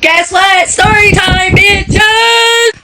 Guess what? Story time, bitches!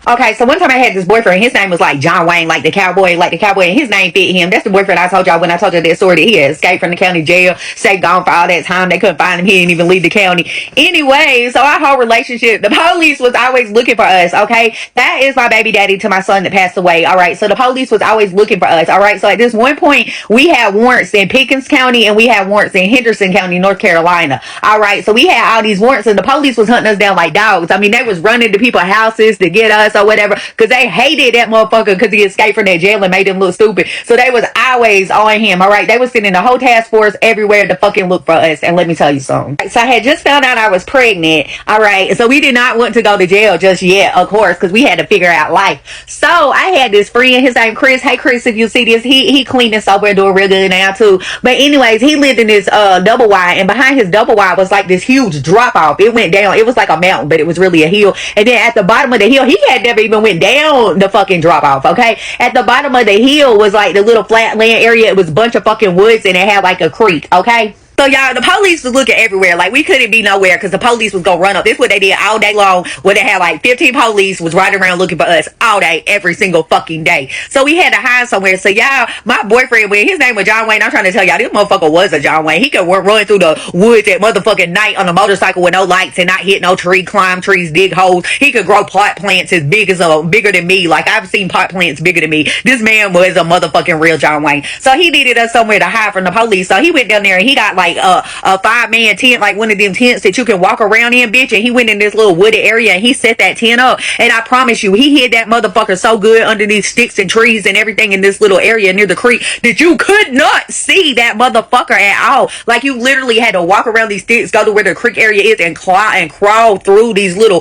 Okay, so one time I had this boyfriend. His name was like John Wayne, like the cowboy, and his name fit him. That's the boyfriend I told y'all when I told you that story that he had escaped from the county jail, stayed gone for all that time. They couldn't find him. He didn't even leave the county. Anyway, so our whole relationship, the police was always looking for us, okay? That is my baby daddy to my son that passed away, all right? So the police was always looking for us, all right? So at this one point, we had warrants in Pickens County and we had warrants in Henderson County, North Carolina, all right? So we had all these warrants and the police was hunting us down like dogs. I mean, they was running to people's houses to get us or whatever, because they hated that motherfucker because he escaped from that jail and made them look stupid. So they was always on him, all right? They was sending the whole task force everywhere to fucking look for us. And let me tell you something. So I had just found out I was pregnant, all right? So we did not want to go to jail just yet, of course, because we had to figure out life. So I had this friend, his name Chris. Hey, Chris, if you see this, he cleaned and sober and doing real good now, too. But anyways, he lived in this double wide, and behind his double wide was like this huge drop off. It went down. It was like a mountain, but it was really a hill. And then at the bottom of the hill, he had never even went down the fucking drop off, okay? At the bottom of the hill was like the little flat land area. It was a bunch of fucking woods and it had like a creek, okay? So y'all, the police was looking everywhere. Like, we couldn't be nowhere because the police was gonna run up. This is what they did all day long, where they had like 15 police was riding around looking for us all day, every single fucking day. So we had to hide somewhere. So y'all, my boyfriend, when his name was John Wayne, I'm trying to tell y'all, this motherfucker was a John Wayne. He could run through the woods at motherfucking night on a motorcycle with no lights and not hit no tree, climb trees, dig holes. He could grow pot plants as bigger than me. Like, I've seen pot plants bigger than me. This man was a motherfucking real John Wayne. So he needed us somewhere to hide from the police. So he went down there and he got like a 5-man tent, like one of them tents that you can walk around in, bitch. And he went in this little wooded area and he set that tent up. And I promise you, he hid that motherfucker so good under these sticks and trees and everything in this little area near the creek that you could not see that motherfucker at all. Like, you literally had to walk around these sticks, go to where the creek area is, and crawl through these little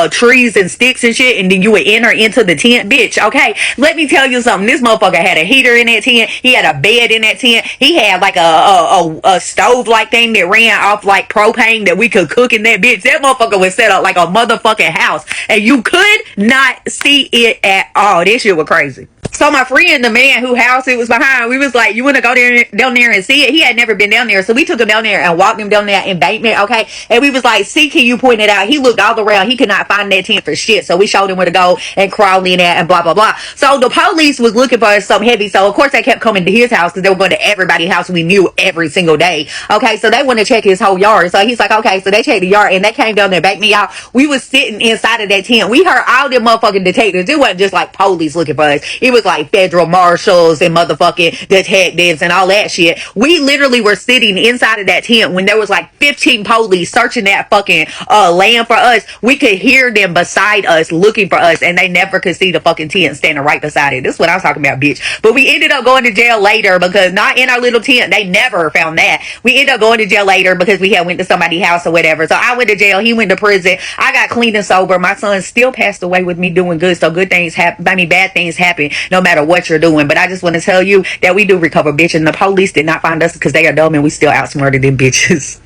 trees and sticks and shit, and then you would enter into the tent, bitch. Okay, let me tell you something. This motherfucker had a heater in that tent. He had a bed in that tent. He had like a stove like thing that ran off like propane that we could cook in that bitch. That motherfucker was set up like a motherfucking house, and you could not see it at all. This shit was crazy. So my friend, the man whose house it was behind, we was like, you want to go down there and see it? He had never been down there. So we took him down there and walked him down that embankment, okay? And we was like, see, can you point it out? He looked all around. He could not find that tent for shit. So we showed him where to go and crawl in there and blah, blah, blah. So the police was looking for us something heavy. So of course they kept coming to his house because they were going to everybody's house we knew every single day. Okay, so they wanted to check his whole yard. So he's like, okay, so they checked the yard and they came down there, backed me out. We was sitting inside of that tent. We heard all them motherfucking detectives. It wasn't just like police looking for us. It was like federal marshals and motherfucking detectives and all that shit. We literally were sitting inside of that tent when there was like 15 police searching that fucking land for us. We could hear them beside us looking for us, and they never could see the fucking tent standing right beside it. This is what I'm talking about, bitch. But we ended up going to jail later because not in our little tent. They never found that. We ended up going to jail later because we had went to somebody's house or whatever. So I went to jail. He went to prison. I got clean and sober. My son still passed away with me doing good. So good things happen. I mean, bad things happen no matter what you're doing. But I just want to tell you that we do recover, bitch, and the police did not find us because they are dumb and we still outsmarted them bitches.